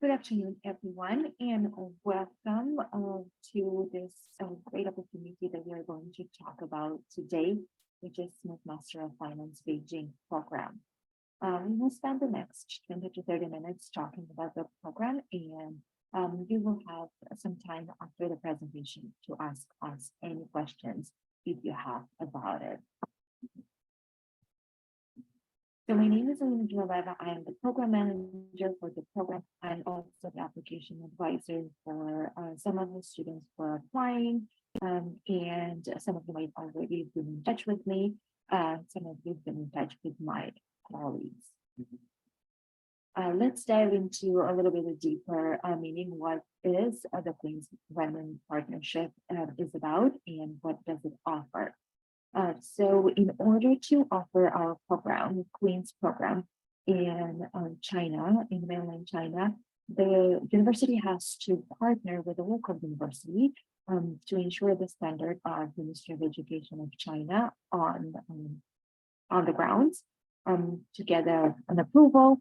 Good afternoon, everyone, and welcome to this great opportunity that we are going to talk about today, which is Smooth Master of Finance Beijing program. We will spend the next 20 to 30 minutes talking about the program, and you will have some time after the presentation to ask us any questions if you have about it. So my name is Alumni. I am the program manager for the program. I'm also the application advisor for some of the students who are applying, and some of you might already been in touch with me. Some of you have been in touch with my colleagues. Let's dive into a little bit deeper meaning what is the Queen's Renmin partnership is about and what does it offer. So in order to offer our program, Queen's program in China, in mainland China, the university has to partner with a local university to ensure the standard of Ministry of Education of China on the grounds to get an approval.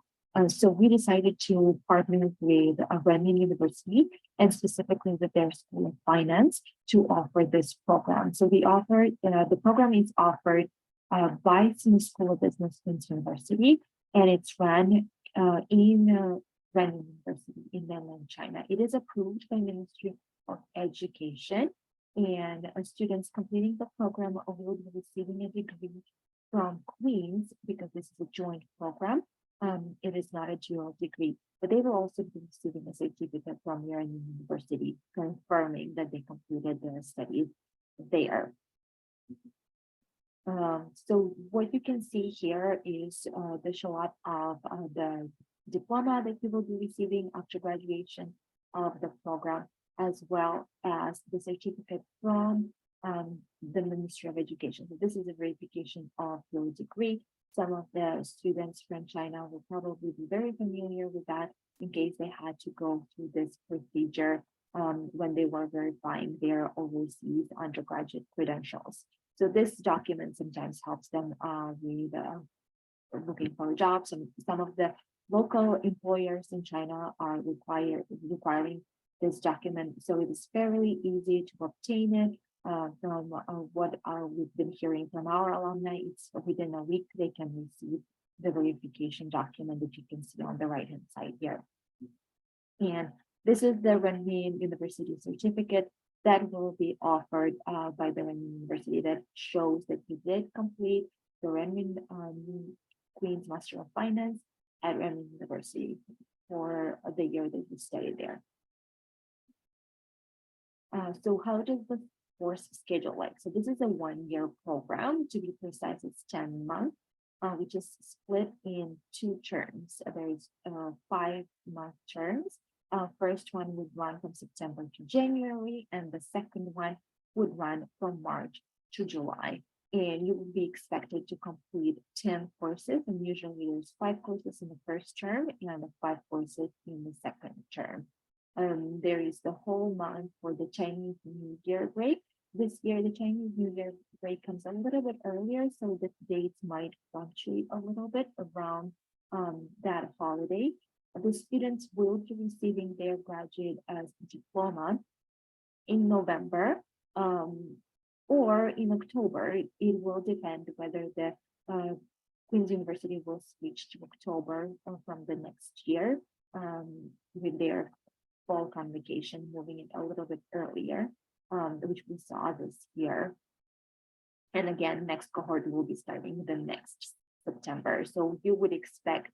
So we decided to partner with Renmin University and specifically with their School of Finance to offer this program. So the program is offered by the School of Business University, and it's run in Renmin University in mainland China. It is approved by Ministry of Education, and students completing the program will be receiving a degree from Queen's because this is a joint program. It is not a dual degree, but they will also be receiving a certificate from their university confirming that they completed their studies there. So what you can see here is the show up of the diploma that you will be receiving after graduation of the program, as well as the certificate from the Ministry of Education. So this is a verification of your degree. Some of the students from China will probably be very familiar with that in case they had to go through this procedure when they were verifying their overseas undergraduate credentials. So this document sometimes helps them with looking for jobs, and some of the local employers in China are requiring this document. So it is fairly easy to obtain it. From what we've been hearing from our alumni, it's within a week they can receive the verification document that you can see on the right-hand side here. And this is the Renmin University certificate that will be offered by the Renmin University that shows that you did complete the Renmin Queen's Master of Finance at Renmin University for the year that you studied there. So how does the course schedule like? So this is a 1-year program. To be precise, it's 10 months, which is split in 2 terms. There is 5-month terms. First one would run from September to January, and the second one would run from March to July. And you will be expected to complete 10 courses, and usually there's 5 courses in the first term and 5 courses in the second term. There is the whole month for the Chinese New Year break. This year, the Chinese New Year break comes a little bit earlier, so the dates might fluctuate a little bit around that holiday. The students will be receiving their graduate diploma in November or in October. It will depend whether the Queen's University will switch to October from the next year with their fall convocation, moving it a little bit earlier, which we saw this year. And again, next cohort will be starting the next September. So you would expect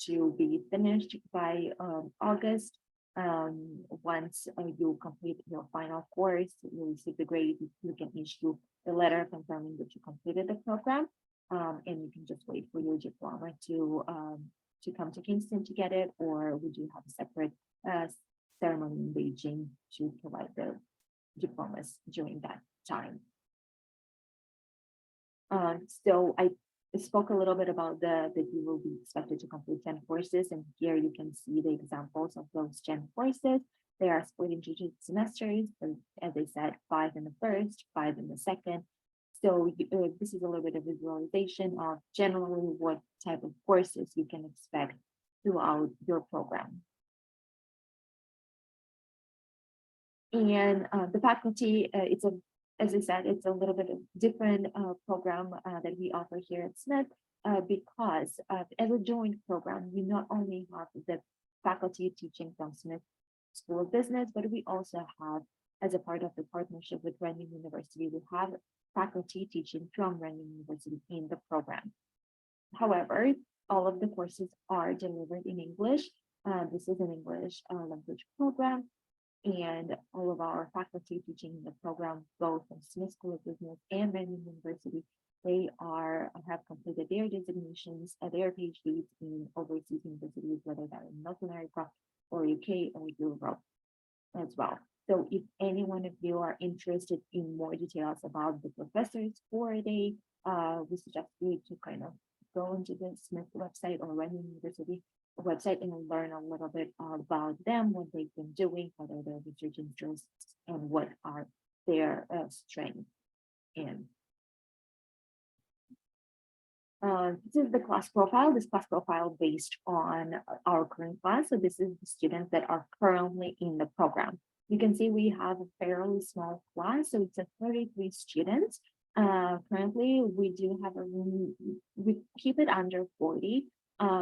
to be finished by August. Once you complete your final course, you receive the grade, you can issue the letter confirming that you completed the program, and you can just wait for your diploma to come to Kingston to get it, or would you have a separate ceremony in Beijing to provide the diplomas during that time. So I spoke a little bit about that you will be expected to complete 10 courses, and here you can see the examples of those 10 courses. They are split into 2 semesters, and as I said, 5 in the first, 5 in the second. So this is a little bit of visualization of generally what type of courses you can expect throughout your program. And the faculty, as I said, it's a little bit of different program that we offer here at Smith because as a joint program, we not only have the faculty teaching from Smith School of Business, but we also have, as a part of the partnership with Renmin University, we have faculty teaching from Renmin University in the program. However, all of the courses are delivered in English. This is an English language program, and all of our faculty teaching in the program, both from Smith School of Business and Renmin University, they have completed their designations, their PhDs in overseas universities, whether they're in North America or UK or Europe as well. So if any one of you are interested in more details about the professors for a day, we suggest you to kind of go into the Smith website or Renmin University website and learn a little bit about them, what they've been doing, what are their research interests, and what are their strengths in. This is the class profile. This class profile based on our current class. So this is the students that are currently in the program. You can see we have a fairly small class, so it's a 33 students. Currently, we do have a room, we keep it under 40.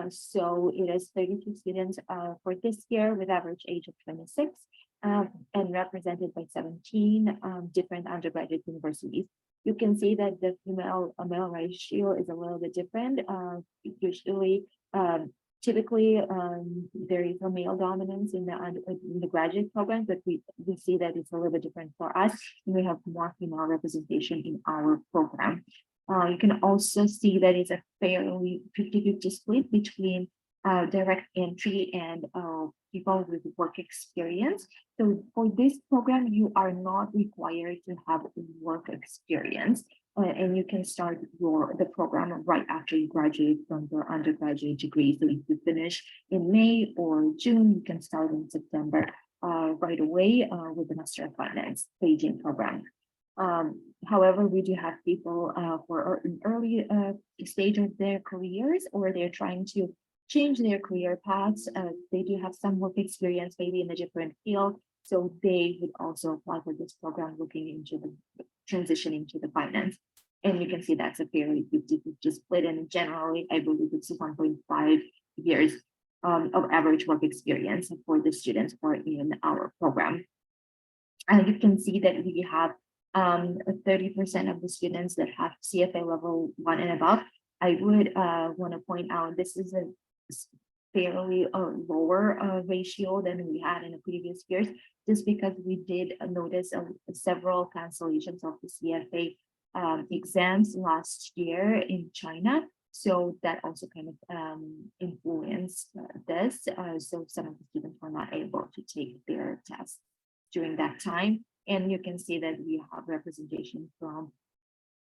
So it is 32 students for this year with average age of 26 and represented by 17 different undergraduate universities. You can see that the female-male ratio is a little bit different. Usually, typically, there is a male dominance in the graduate program, but we see that it's a little bit different for us. And we have more female representation in our program. You can also see that it's a fairly 50-50 split between direct entry and people with work experience. So for this program, you are not required to have work experience, and you can start the program right after you graduate from your undergraduate degree. So if you finish in May or June, you can start in September right away with the Master of Finance Beijing program. However, we do have people who are in early stage of their careers, or they're trying to change their career paths. They do have some work experience, maybe in a different field. So they would also apply for this program, looking into the transitioning to the finance. And you can see that's a fairly 50-50 split. And generally, I believe it's 1.5 years of average work experience for the students who are in our program. And you can see that we have 30% of the students that have CFA level 1 and above. I would want to point out this is a fairly lower ratio than we had in the previous years, just because we did notice several cancellations of the CFA exams last year in China. So that also kind of influenced this. So some of the students were not able to take their tests during that time. And you can see that we have representation from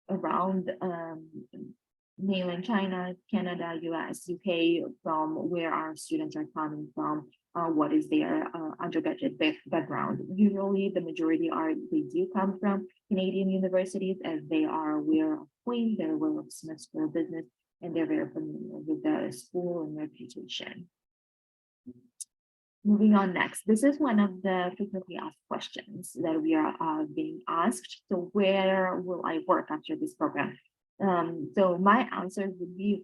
around mainland China, Canada, US, UK, from where our students are coming from, what is their undergraduate background. Usually the majority they do come from Canadian universities, as they are aware of Queen, they're aware of Smith School of Business, and they're very familiar with the school and reputation. Moving on next, this is one of the frequently asked questions that we are being asked. So where will I work after this program? So my answer would be,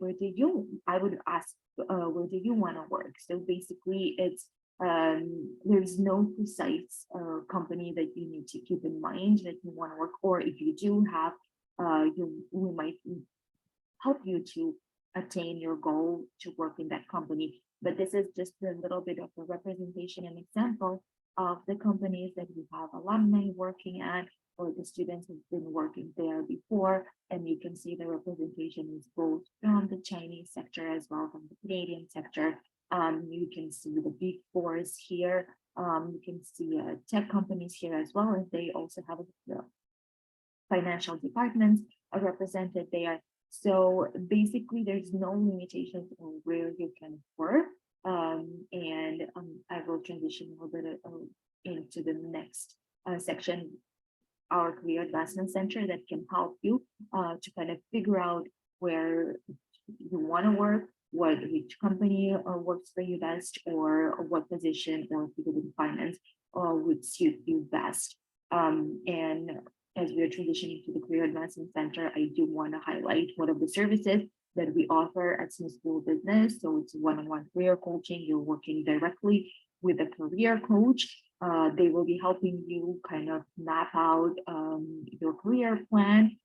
I would ask, where do you want to work? So basically it's, there's no precise company that you need to keep in mind that you want to work, or if you do have, we might help you to attain your goal to work in that company. But this is just a little bit of a representation and example of the companies that we have alumni working at, or the students who've been working there before. And you can see the representation is both from the Chinese sector as well from the Canadian sector. You can see the big fours here. You can see tech companies here as well, and they also have financial departments are represented there. So basically, there's no limitations on where you can work. And I will transition a little bit into the next section, our Career Advancement Center, that can help you to kind of figure out where you want to work, which company works for you best, or what position or field in finance would suit you best. And as we are transitioning to the Career Advancement Center, I do want to highlight one of the services that we offer at Smith School of Business. So it's one-on-one career coaching. You're working directly with a career coach. They will be helping you kind of map out your career plan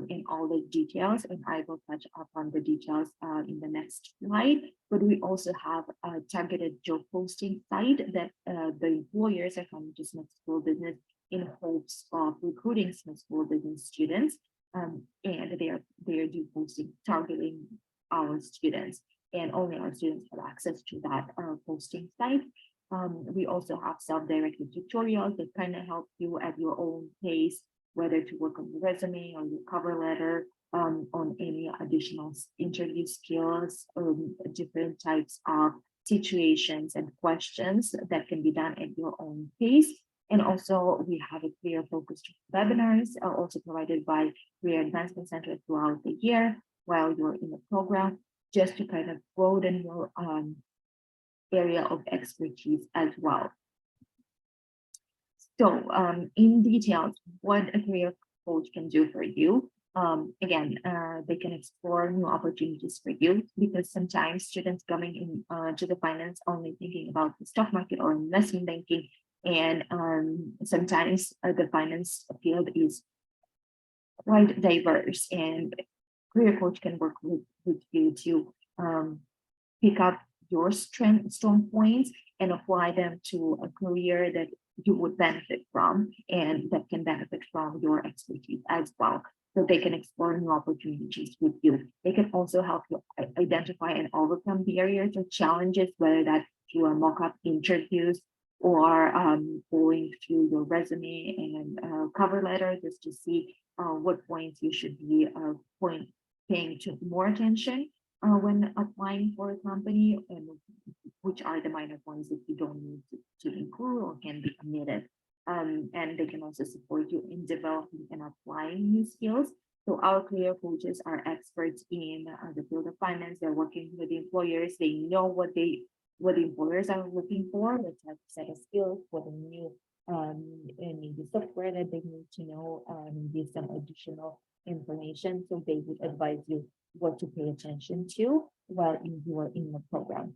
in all the details, and I will touch upon the details in the next slide. But we also have a targeted job posting site that the employers are coming to Smith School of Business in hopes of recruiting Smith School of Business students, and they are do posting targeting our students, and only our students have access to that posting site. We also have self-directed tutorials that kind of help you at your own pace, whether to work on your resume or your cover letter, on any additional interview skills, different types of situations and questions that can be done at your own pace. And also we have a clear focused webinars also provided by Career Advancement Center throughout the year while you're in the program, just to kind of broaden your area of expertise as well. So in details, what a career coach can do for you. Again, they can explore new opportunities for you, because sometimes students coming in to the finance only thinking about the stock market or investment banking, and sometimes the finance field is quite diverse, and career coach can work with you to pick up your strong points and apply them to a career that you would benefit from and that can benefit from your expertise as well. So they can explore new opportunities with you. They can also help you identify and overcome barriers or challenges, whether that's through a mock-up interviews or going through your resume and cover letter, just to see what points you should be paying to more attention when applying for a company, and which are the minor points that you don't need to include or can be omitted. And they can also support you in developing and applying new skills. So our career coaches are experts in the field of finance. They're working with the employers. They know what the employers are looking for, what type of set of skills, what the new maybe software that they need to know, maybe some additional information. So they would advise you what to pay attention to while you are in the program.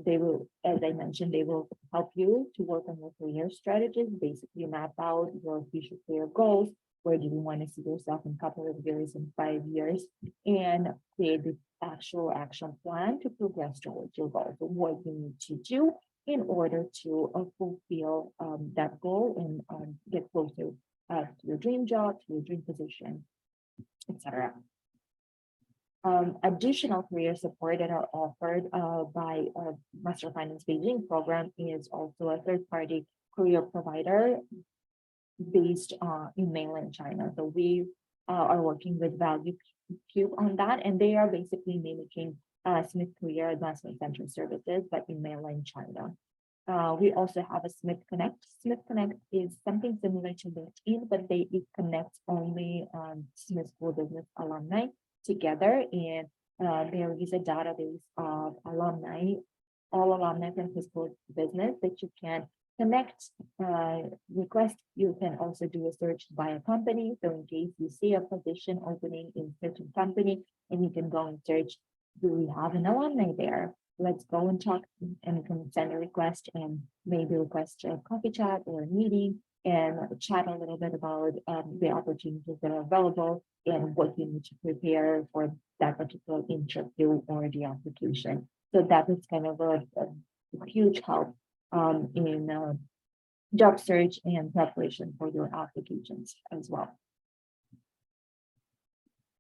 They will, as I mentioned, they will help you to work on your career strategies, basically map out your future career goals. Where do you want to see yourself in a couple of years, in 5 years, and create the actual action plan to progress towards your goal. So what you need to do in order to fulfill that goal and get closer to your dream job, to your dream position, etc. Additional career support that are offered by Master of Finance Beijing program is also a third-party career provider based in mainland China. So we are working with Value Cube on that, and they are basically mimicking Smith Career Advancement Center services, but in mainland China. We also have a Smith Connect. Smith Connect is something similar to LinkedIn, but it connects only Smith School Business alumni together, and there is a database of alumni, all alumni from Smith School Business that you can connect, request. You can also do a search by a company. So in case you see a position opening in certain company, and you can go and search, do we have an alumni there? Let's go and talk, and you can send a request and maybe request a coffee chat or a meeting and chat a little bit about the opportunities that are available and what you need to prepare for that particular interview or the application. So that is kind of a huge help in job search and preparation for your applications as well.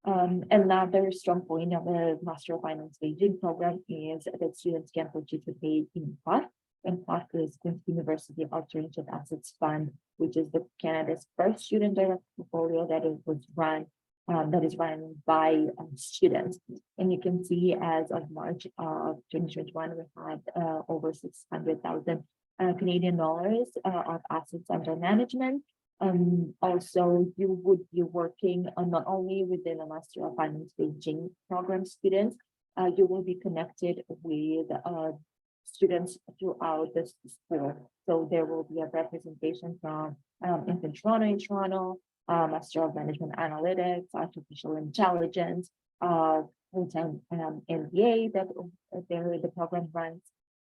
Another strong point of the Master of Finance Beijing program is that students can participate in PAF, and PAF is Queen's University Alternative Assets Fund, which is the Canada's first student direct portfolio that is run by students. And you can see as of March of 2021, we had over 600,000 Canadian dollars of assets under management. Also, you would be working not only within the Master of Finance Beijing program students, you will be connected with students throughout the school. So there will be a representation from in Toronto, Master of Management Analytics, Artificial Intelligence, full-time MBA that the program runs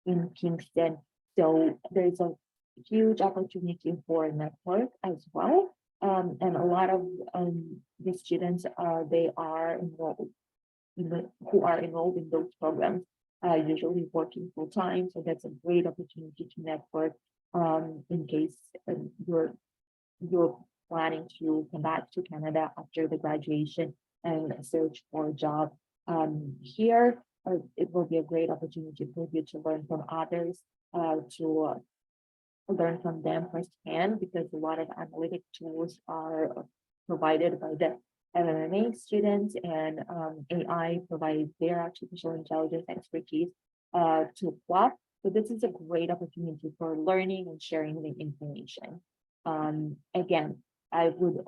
in Kingston. So there's a huge opportunity for network as well. And a lot of the students they are enrolled who are enrolled in those programs usually working full time. So that's a great opportunity to network in case you're planning to come back to Canada after the graduation and search for a job here. It will be a great opportunity for you to learn from others, to learn from them firsthand, because a lot of analytic tools are provided by the MMA students, and AI provides their artificial intelligence expertise to FLOP. So this is a great opportunity for learning and sharing the information. Again, I would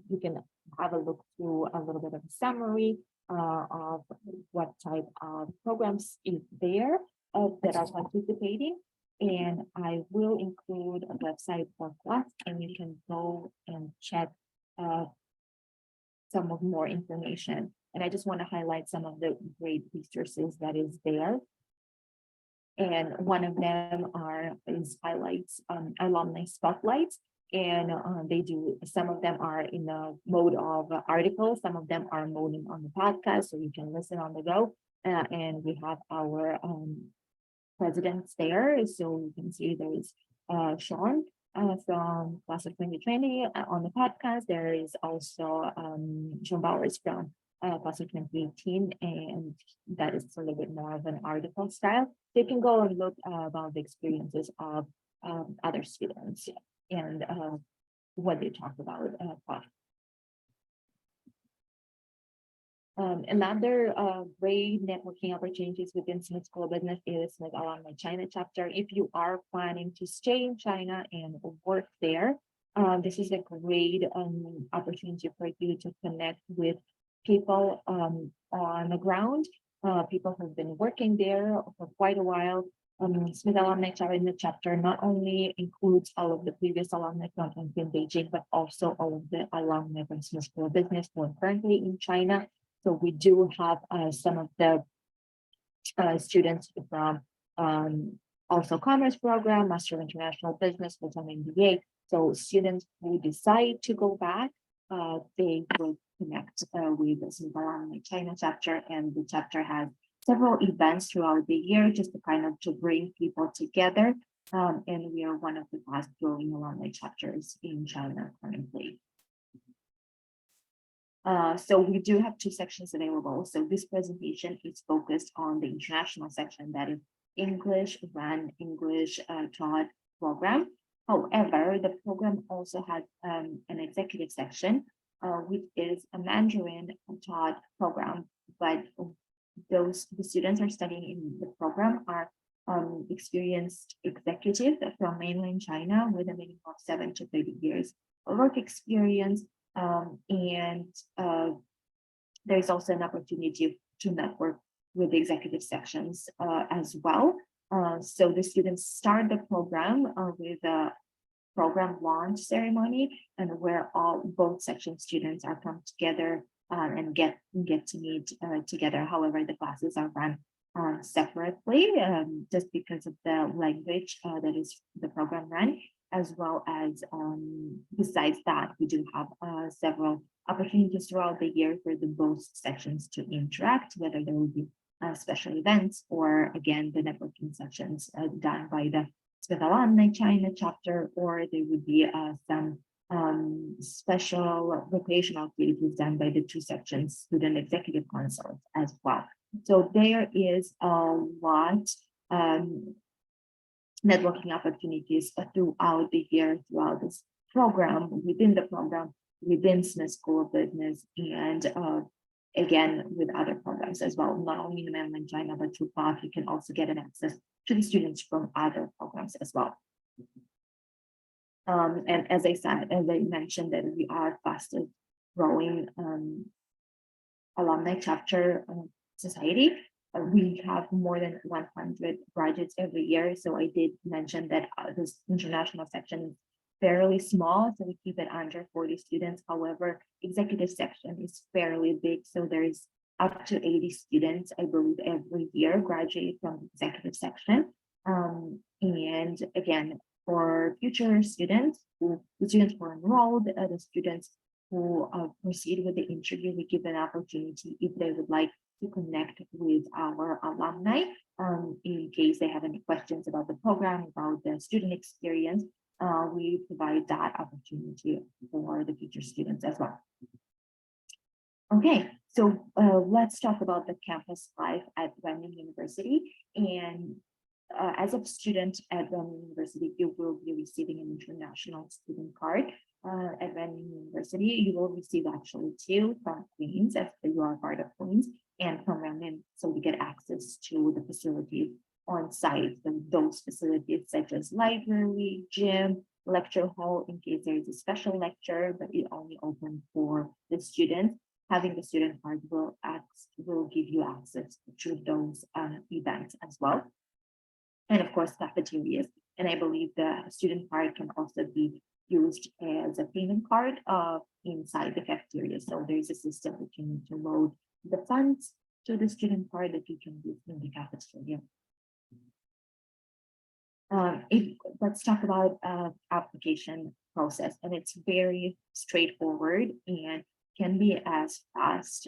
you can have a look through a little bit of a summary of what type of programs is there that are participating. And I will include a website for class, and you can go and check some of more information. And I just want to highlight some of the great resources that is there. And one of them is highlights alumni spotlights. And they do, some of them are in the mode of articles, some of them are mode on the podcast, so you can listen on the go. And we have our presidents there. So you can see there's Sean from class of 2020 on the podcast. There is also Sean Bowers from class of 2018, and that is a little bit more of an article style. So you can go and look about the experiences of other students and what they talk about. Another great networking opportunities within Smith School of Business is Smith Alumni China chapter. If you are planning to stay in China and work there, this is a great opportunity for you to connect with people on the ground, people who've been working there for quite a while. Smith Alumni chapter not only includes all of the previous alumni from in Beijing, but also all of the alumni from Smith School of Business who are currently in China. So we do have some of the students from also commerce program, Master of International Business, full-time MBA. So students who decide to go back, they will connect with the Smith Alumni China chapter, and the chapter has several events throughout the year just to bring people together. And we are one of the fast growing alumni chapters in China currently. So we do have two sections available. So this presentation is focused on the international section, that is English English taught program. However, the program also has an executive section, which is a Mandarin taught program, but the students are studying in the program are experienced executives from mainland China with a minimum of 7 to 30 years of work experience. And there's also an opportunity to network with the executive sections as well. So the students start the program with a program launch ceremony, and where both section students are come together and get to meet together. However, the classes are run separately just because of the language that is the program run, as well as besides that, we do have several opportunities throughout the year for the both sections to interact, whether there will be special events or again the networking sessions done by the Smith Alumni China chapter, or there would be some special recreational activities done by the two sections student executive councils as well. So there is a lot networking opportunities throughout the year, throughout this program, within Smith School of Business, and again with other programs as well, not only in mainland China, but through PAF, you can also get an access to the students from other programs as well. And as I mentioned, that we are fastest growing alumni chapter society. We have more than 100 graduates every year. So I did mention that this international section is fairly small, so we keep it under 40 students. However, executive section is fairly big, so there's up to 80 students, I believe, every year graduate from the executive section. And again, for future students, the students who are enrolled, the students who proceed with the interview, we give an opportunity if they would like to connect with our alumni in case they have any questions about the program, about the student experience. We provide that opportunity for the future students as well. Okay, so let's talk about the campus life at Renmin University. And as a student at Renmin University, you will be receiving an international student card. At Renmin University, you will receive actually two from Queens, as you are part of Queens, and from Renmin, so we get access to the facilities on site, and those facilities such as library, gym, lecture hall, in case there is a special lecture, but it only open for the students. Having the student card will give you access to those events as well. And of course, cafeterias. And I believe the student card can also be used as a payment card inside the cafeteria. So there's a system that you need to load the funds to the student card that you can use in the cafeteria. Let's talk about application process, and it's very straightforward and can be as fast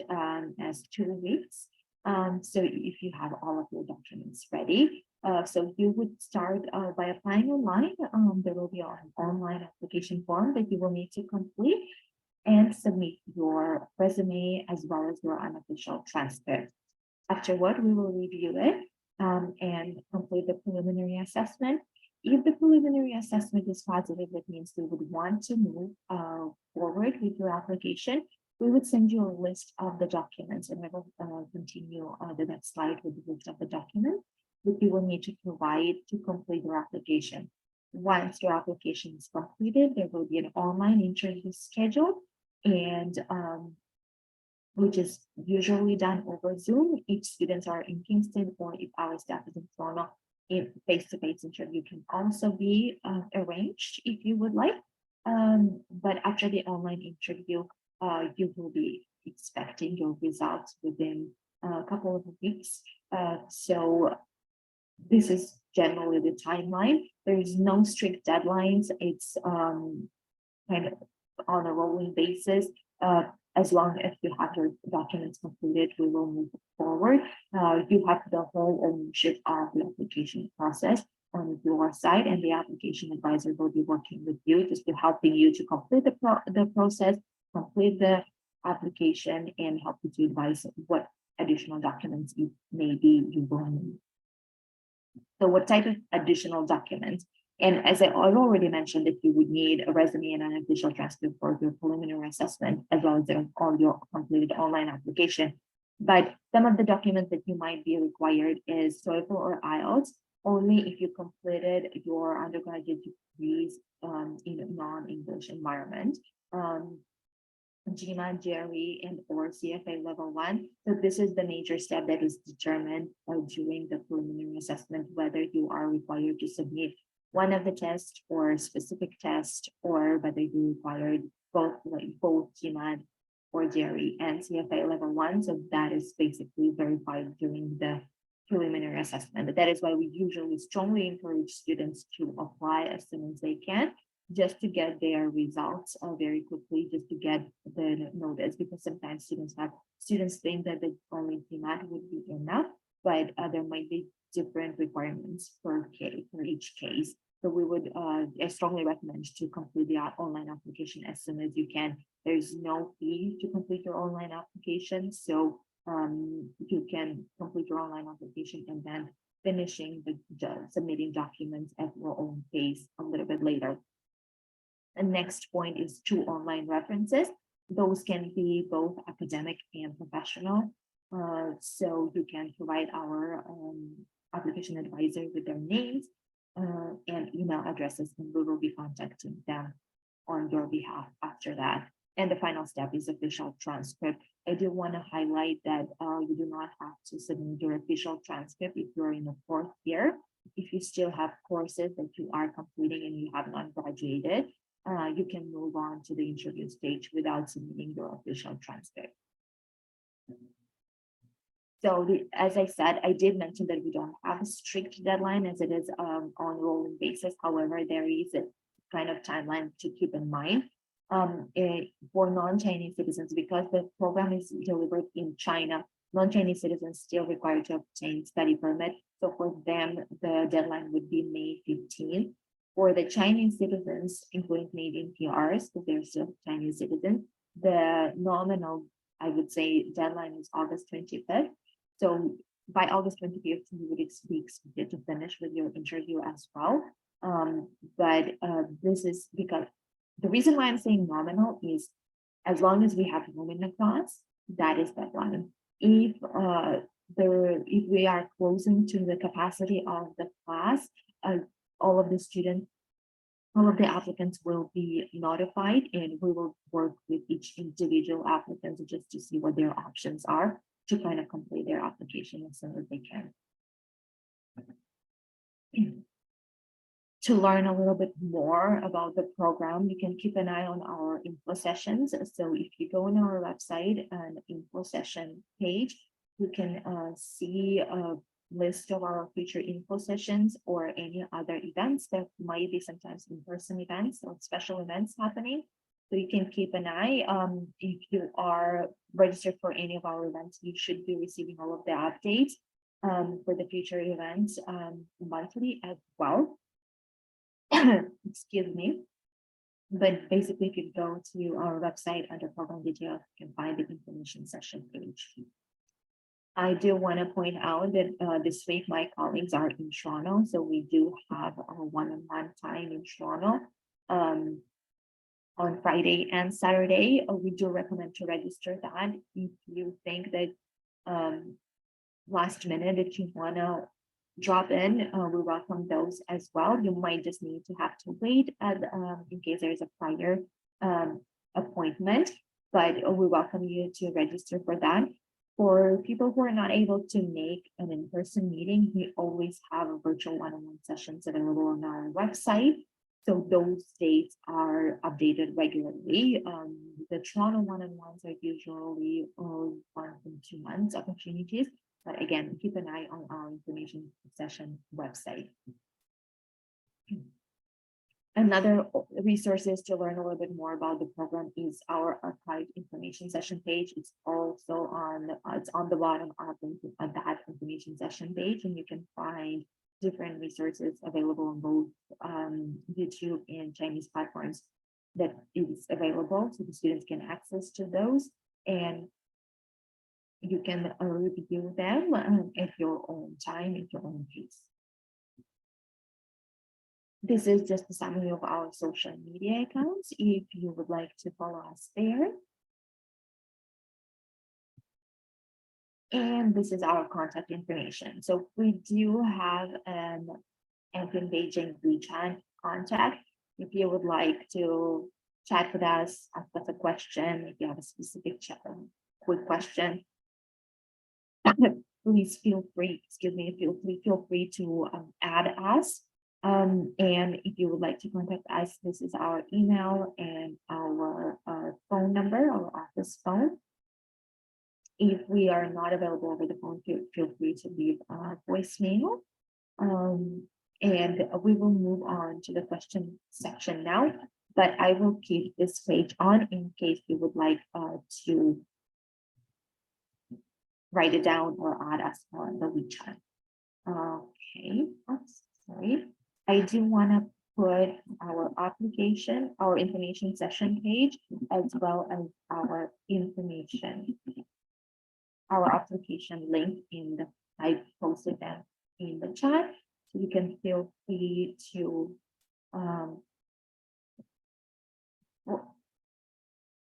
as 2 weeks. So if you have all of your documents ready, so you would start by applying online. There will be an online application form that you will need to complete and submit your resume as well as your unofficial transcript. Afterward, we will review it and complete the preliminary assessment. If the preliminary assessment is positive, that means we would want to move forward with your application. We would send you a list of the documents, and I will continue on the next slide with the list of the documents that you will need to provide to complete your application. Once your application is completed, there will be an online interview scheduled, and which is usually done over Zoom if students are in Kingston, or if our staff is in Toronto. If face-to-face interview can also be arranged if you would like. But after the online interview, you will be expecting your results within a couple of weeks. So this is generally the timeline. There is no strict deadlines. It's kind of on a rolling basis. As long as you have your documents completed, we will move forward. You have the whole ownership of the application process on your side, and the application advisor will be working with you, just to helping you to complete the process, complete the application, and help you to advise what additional documents maybe you will need. So what type of additional documents? And as I've already mentioned, that you would need a resume and an official transcript for your preliminary assessment, as well as all your completed online application. But some of the documents that you might be required is TOEFL or IELTS, only if you completed your undergraduate degrees in a non-English environment. GMAT, GRE, and or CFA level 1. So this is the major step that is determined during the preliminary assessment, whether you are required to submit one of the tests or a specific test, or whether you required both GMAT or GRE and CFA level 1. So that is basically verified during the preliminary assessment. That is why we usually strongly encourage students to apply as soon as they can, just to get their results very quickly, just to get the notice, because sometimes students think that the only GMAT would be enough, but there might be different requirements for each case. So we would I strongly recommend to complete the online application as soon as you can. There's no fee to complete your online application, so you can complete your online application and then finishing the submitting documents at your own pace a little bit later. The next point is 2 online references. Those can be both academic and professional. So you can provide our application advisor with their names and email addresses, and we will be contacting them on your behalf after that. And the final step is official transcript. I do want to highlight that you do not have to submit your official transcript if you're in the fourth year. If you still have courses that you are completing and you have not graduated, you can move on to the interview stage without submitting your official transcript. So as I said, I did mention that we don't have a strict deadline as it is on a rolling basis. However, there is a kind of timeline to keep in mind. For non-Chinese citizens, because the program is delivered in China, non-Chinese citizens still required to obtain study permit. So for them, the deadline would be May 15th. For the Chinese citizens, including Canadian PRs, because they're still Chinese citizens, the nominal, I would say, deadline is August 25th. So by August 25th, you would be expected to finish with your interview as well. But this is because the reason why I'm saying nominal is as long as we have room in the class, that is deadline. If we are closing to the capacity of the class, all of the applicants will be notified, and we will work with each individual applicant just to see what their options are to kind of complete their application as soon as they can. To learn a little bit more about the program, you can keep an eye on our info sessions. So if you go on our website and info session page, you can see a list of our future info sessions or any other events that might be sometimes in-person events or special events happening. So you can keep an eye. If you are registered for any of our events, you should be receiving all of the updates for the future events monthly as well. Excuse me. But basically, if you go to our website under program details, you can find the information session page. I do want to point out that this week my colleagues are in Toronto, so we do have a one-on-one time in Toronto on Friday and Saturday. We do recommend to register that if you think that last minute if you want to drop in, we welcome those as well. You might just need to have to wait in case there is a prior appointment, but we welcome you to register for that. For people who are not able to make an in-person meeting, we always have a virtual one-on-one sessions available on our website. So those dates are updated regularly. The Toronto one-on-ones are usually 1 to 2 months opportunities. But again, keep an eye on our information session website. Another resources to learn a little bit more about the program is our archived information session page. It's also it's on the bottom of that information session page, and you can find different resources available on both YouTube and Chinese platforms that is available, so the students can access to those, and you can review them at your own time, at your own pace. This is just a summary of our social media accounts if you would like to follow us there. And this is our contact information. So we do have an in Beijing WeChat contact. If you would like to chat with us, ask us a question, if you have a specific quick question, please feel free to add us. And if you would like to contact us, this is our email and our phone number, our office phone. If we are not available over the phone, feel free to leave a voicemail. And we will move on to the question section now, but I will keep this page on in case you would like to write it down or add us on the WeChat. Okay, sorry. I do want to put our application, our information session page, as well as our application link I posted them in the chat. So you can feel free to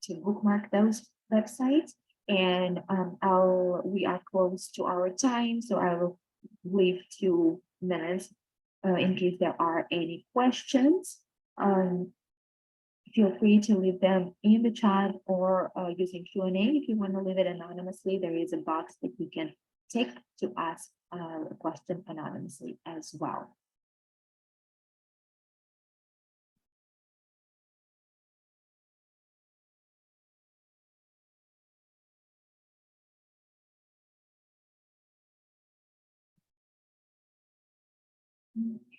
bookmark those websites. And we are close to our time, so I will leave 2 minutes in case there are any questions. feel free to leave them in the chat or using Q&A. If you want to leave it anonymously, there is a box that you can tick to ask a question anonymously as well.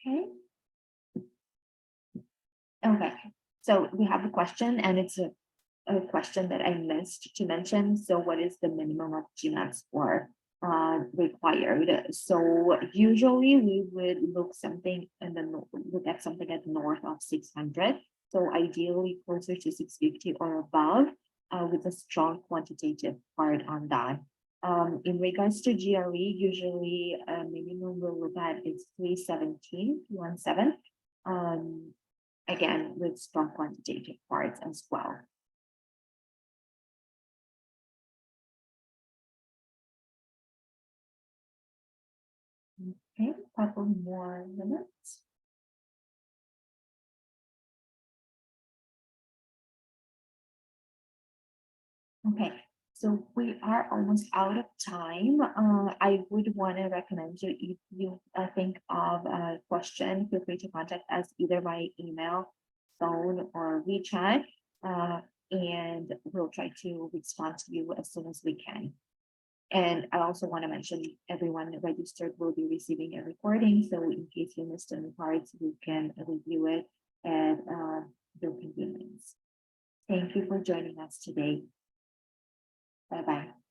Okay. Okay, so we have a question, and it's a question that I missed to mention. So what is the minimum of GMAT score required? So usually we would look something and then look at something at north of 600. So ideally closer to 650 or above, with a strong quantitative part on that. In regards to GRE, usually minimum we'll look at is 317. Again, with strong quantitative parts as well. Okay, a couple more minutes. Okay, so we are almost out of time. I would want to recommend you, if you think of a question, feel free to contact us either by email, phone, or WeChat, and we'll try to respond to you as soon as we can. And I also want to mention everyone registered will be receiving a recording. So in case you missed any parts, you can review it at your convenience. Thank you for joining us today. Bye-bye.